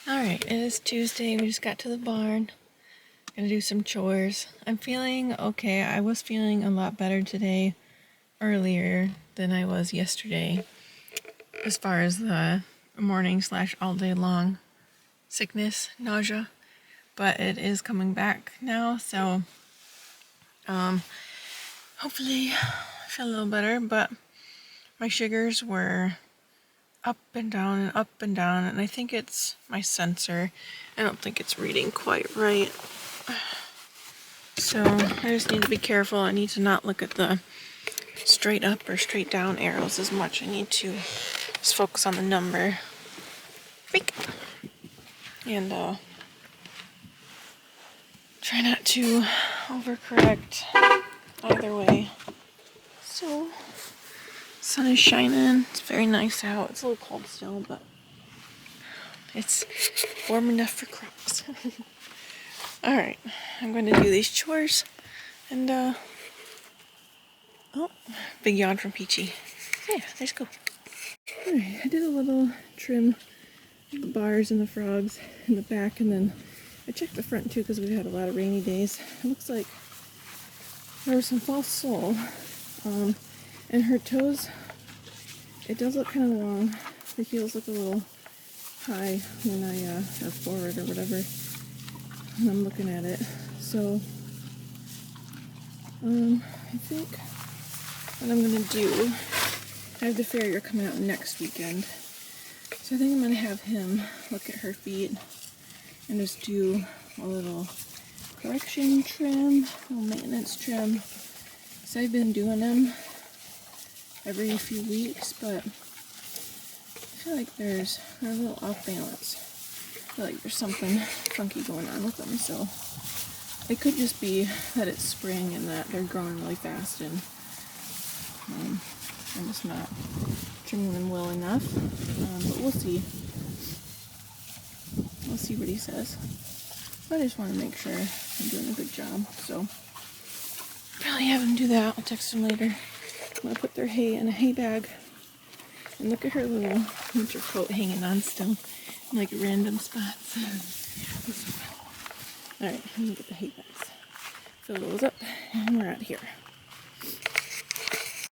Alright, it is Tuesday. We just got to the barn. Gonna do some chores. I'm feeling okay. I was feeling a lot better today, earlier than I was yesterday, as far as the morning / all day long sickness, nausea. But it is coming back now, so hopefully I feel a little better. But my sugars were up and down and up and down, and I think it's my sensor. I don't think it's reading quite right. So I just need to be careful. I need to not look at the straight up or straight down arrows as much. I need to just focus on the number. Freak! And try not to overcorrect either way. So, sun is shining. It's very nice out. It's a little cold still, but it's warm enough for crocs. Alright, I'm going to do these chores. And, oh, big yawn from Peachy. Yeah, let's go. Alright, I did a little trim of the bars and the frogs in the back, and then I checked the front too because we've had a lot of rainy days. It looks like there was some false sole. And her toes, it does look kind of long. The heels look a little high when I, or forward or whatever, when I'm looking at it. So, I think what I'm going to do, I have the farrier coming out next weekend. So I think I'm going to have him look at her feet and just do a little correction trim, a little maintenance trim. So I've been doing them every few weeks, but I feel like they're a little off balance. I feel like there's something funky going on with them, so it could just be that it's spring and that they're growing really fast, and I'm just not trimming them well enough. But we'll see. We'll see what he says. But I just want to make sure I'm doing a good job, so probably have him do that. I'll text him later. I'm going to put their hay in a hay bag. And look at her little winter coat hanging on still in like random spots. Alright, let me get the hay bags. Fill those up, and we're out here.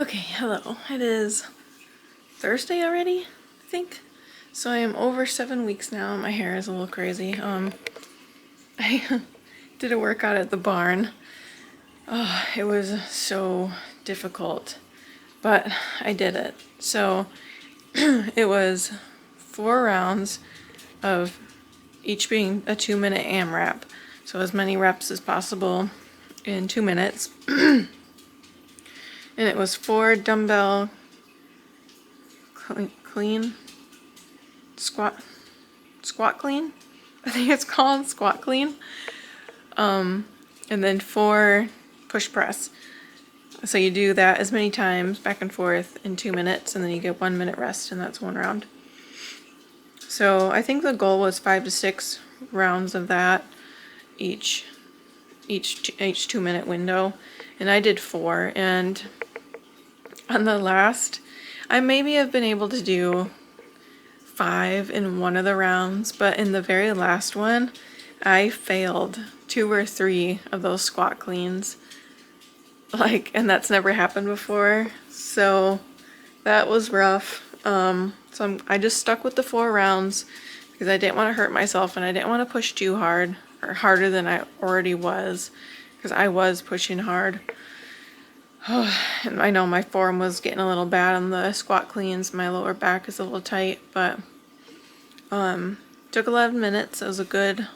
Okay, hello. It is Thursday already, I think. So I am over 7 weeks now. My hair is a little crazy. I did a workout at the barn. It was so difficult, but I did it. So it was 4 rounds of each being a 2-minute AMRAP. So as many reps as possible in 2 minutes. And it was 4 dumbbell clean squat clean. I think it's called squat clean. And then 4 push press. So you do that as many times back and forth in 2 minutes, and then you get 1 minute rest, and that's 1 round. So I think the goal was 5 to 6 rounds of that each 2-minute window, and I did 4. And on the last, I maybe have been able to do 5 in one of the rounds, but in the very last one, I failed 2 or 3 of those squat cleans. And that's never happened before, so that was rough. I just stuck with the 4 rounds because I didn't want to hurt myself, and I didn't want to push too hard, or harder than I already was, because I was pushing hard. And I know my form was getting a little bad on the squat cleans. My lower back is a little tight, but took 11 minutes. It was a good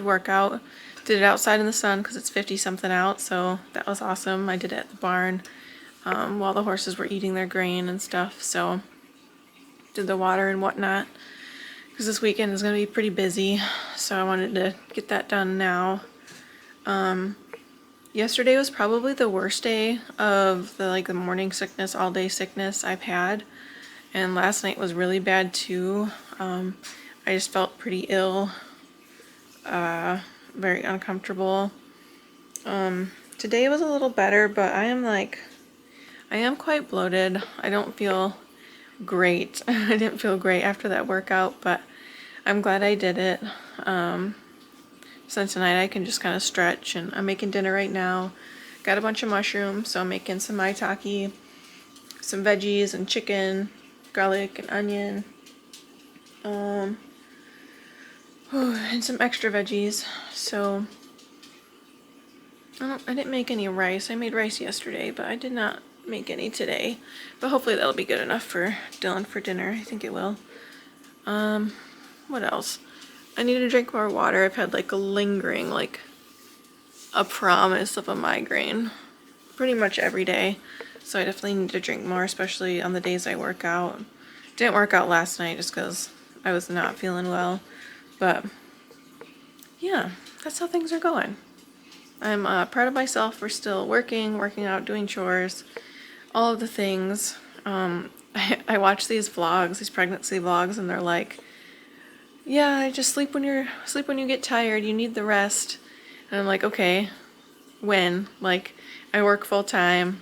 workout. Did it outside in the sun because it's 50 something out, so that was awesome. I did it at the barn while the horses were eating their grain and stuff, so did the water and whatnot because this weekend is going to be pretty busy, so I wanted to get that done now. Yesterday was probably the worst day of the morning sickness, all day sickness I've had, and last night was really bad too. I just felt pretty ill, very uncomfortable. Today was a little better, but I am quite bloated. I don't feel great. I didn't feel great after that workout, but I'm glad I did it. So tonight I can just kind of stretch, and I'm making dinner right now. Got a bunch of mushrooms, so I'm making some maitake, some veggies and chicken, garlic and onion, and some extra veggies. So I didn't make any rice. I made rice yesterday, but I did not make any today. But hopefully that'll be good enough for Dylan for dinner. I think it will. What else? I need to drink more water. I've had like a lingering, like a promise of a migraine pretty much every day. So I definitely need to drink more, especially on the days I work out. Didn't work out last night just because I was not feeling well. But yeah, that's how things are going. I'm proud of myself for still working out, doing chores, all of the things. I watch these vlogs, these pregnancy vlogs, and they're like, yeah, just sleep when you get tired. You need the rest. And I'm like, okay, when? Like, I work full time.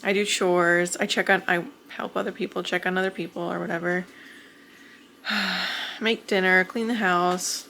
I do chores. I help other people, check on other people or whatever. Make dinner, clean the house,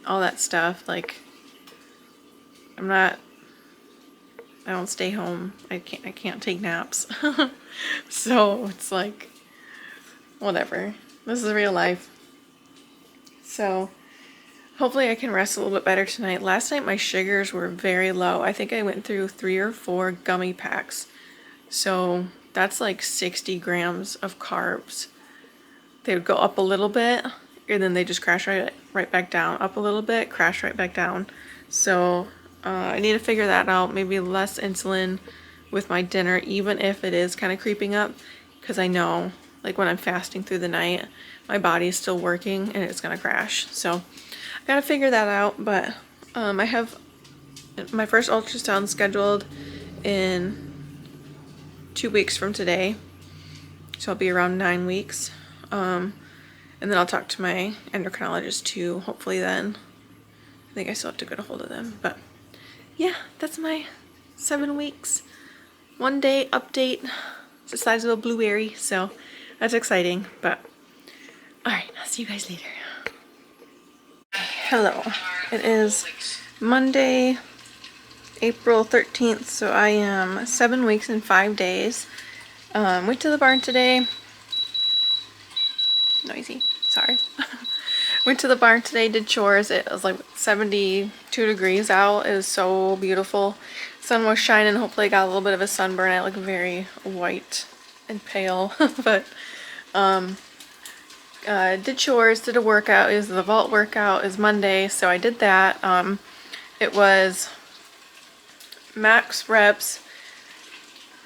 all that stuff. Like, I don't stay home. I can't take naps. So it's like, whatever. This is real life. So hopefully I can rest a little bit better tonight. Last night my sugars were very low. I think I went through 3 or 4 gummy packs. So that's like 60 grams of carbs. They would go up a little bit, and then they just crash right back down. Up a little bit, crash right back down. So I need to figure that out. Maybe less insulin with my dinner, even if it is kind of creeping up, because I know, like, when I'm fasting through the night, my body's still working and it's gonna crash. So I gotta figure that out. But I have my first ultrasound scheduled in 2 weeks from today, so I'll be around 9 weeks. And then I'll talk to my endocrinologist too, hopefully then. I think I still have to get a hold of them. But yeah, that's my 7 weeks. 1 day update. It's the size of a blueberry, so that's exciting. But alright, I'll see you guys later. Hello. It is Monday, April 13th, so I am 7 weeks and 5 days. Went to the barn today. Noisy, sorry. Went to the barn today, did chores. It was like 72 degrees out. It was so beautiful. Sun was shining. Hopefully I got a little bit of a sunburn. I look very white and pale. But did chores, did a workout. It was the vault workout. It was Monday, so I did that. It was max reps,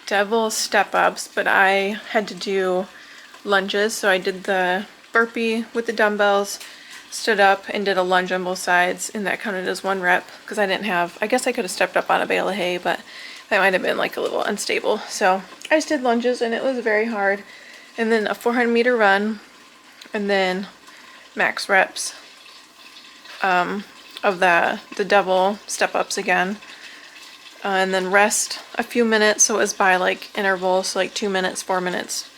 devil step ups, but I had to do lunges, so I did the burpee with the dumbbells, stood up and did a lunge on both sides, and that counted as 1 rep because I guess I could have stepped up on a bale of hay, but that might have been like a little unstable. So I just did lunges and it was very hard. And then a 400-meter run, and then max reps of the devil step ups again. And then rest a few minutes, so it was by like intervals, so like 2 minutes, 4 minutes,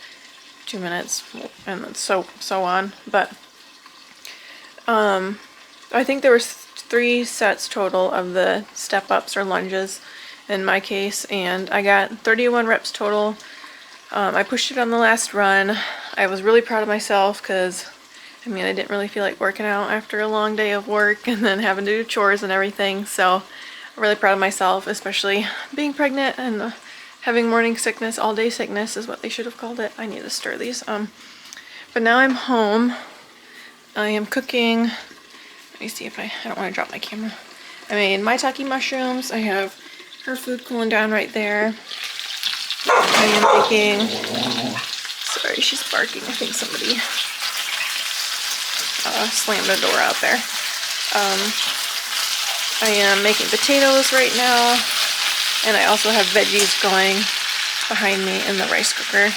2 minutes, and then so on. But I think there was 3 sets total of the step ups or lunges in my case, and I got 31 reps total. I pushed it on the last run. I was really proud of myself because I didn't really feel like working out after a long day of work and then having to do chores and everything. So I'm really proud of myself, especially being pregnant and having morning sickness. All day sickness is what they should have called it. I need to stir these. But now I'm home. I am cooking. Let me see if I don't want to drop my camera. I made maitake mushrooms. I have her food cooling down right there. I am making, sorry, she's barking. I think somebody slammed the door out there. I am making potatoes right now, and I also have veggies going behind me in the rice cooker.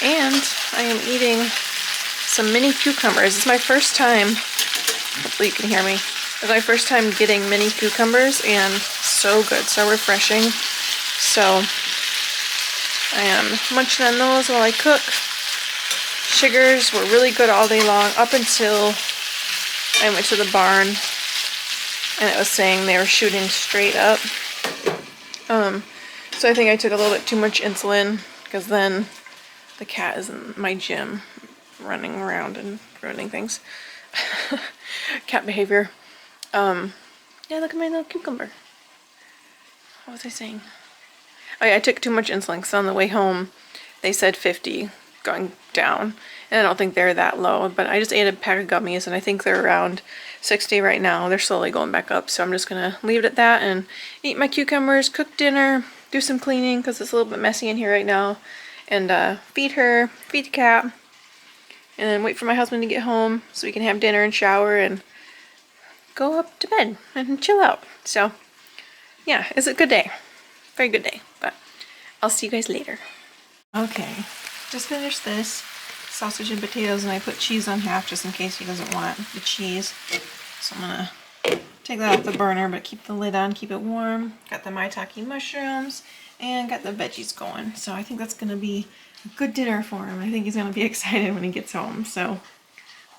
And I am eating some mini cucumbers. It's my first time, hopefully you can hear me, it's my first time getting mini cucumbers, and so good, so refreshing. So I am munching on those while I cook. Sugars were really good all day long up until I went to the barn and it was saying they were shooting straight up. So I think I took a little bit too much insulin because then the cat is in my gym running around and ruining things. Cat behavior. Yeah, look at my little cucumber. What was I saying? Oh yeah, I took too much insulin because on the way home they said 50 going down. And I don't think they're that low, but I just ate a pack of gummies and I think they're around 60 right now. They're slowly going back up, so I'm just gonna leave it at that and eat my cucumbers, cook dinner, do some cleaning because it's a little bit messy in here right now, and feed her, feed the cat, and then wait for my husband to get home so we can have dinner and shower and go up to bed and chill out. So yeah, it's a good day. Very good day, but I'll see you guys later. Okay, just finished this sausage and potatoes, and I put cheese on half just in case he doesn't want the cheese. So I'm gonna take that off the burner, but keep the lid on, keep it warm. Got the maitake mushrooms and got the veggies going. So I think that's gonna be a good dinner for him. I think he's gonna be excited when he gets home. So,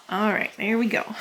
all right, there we go.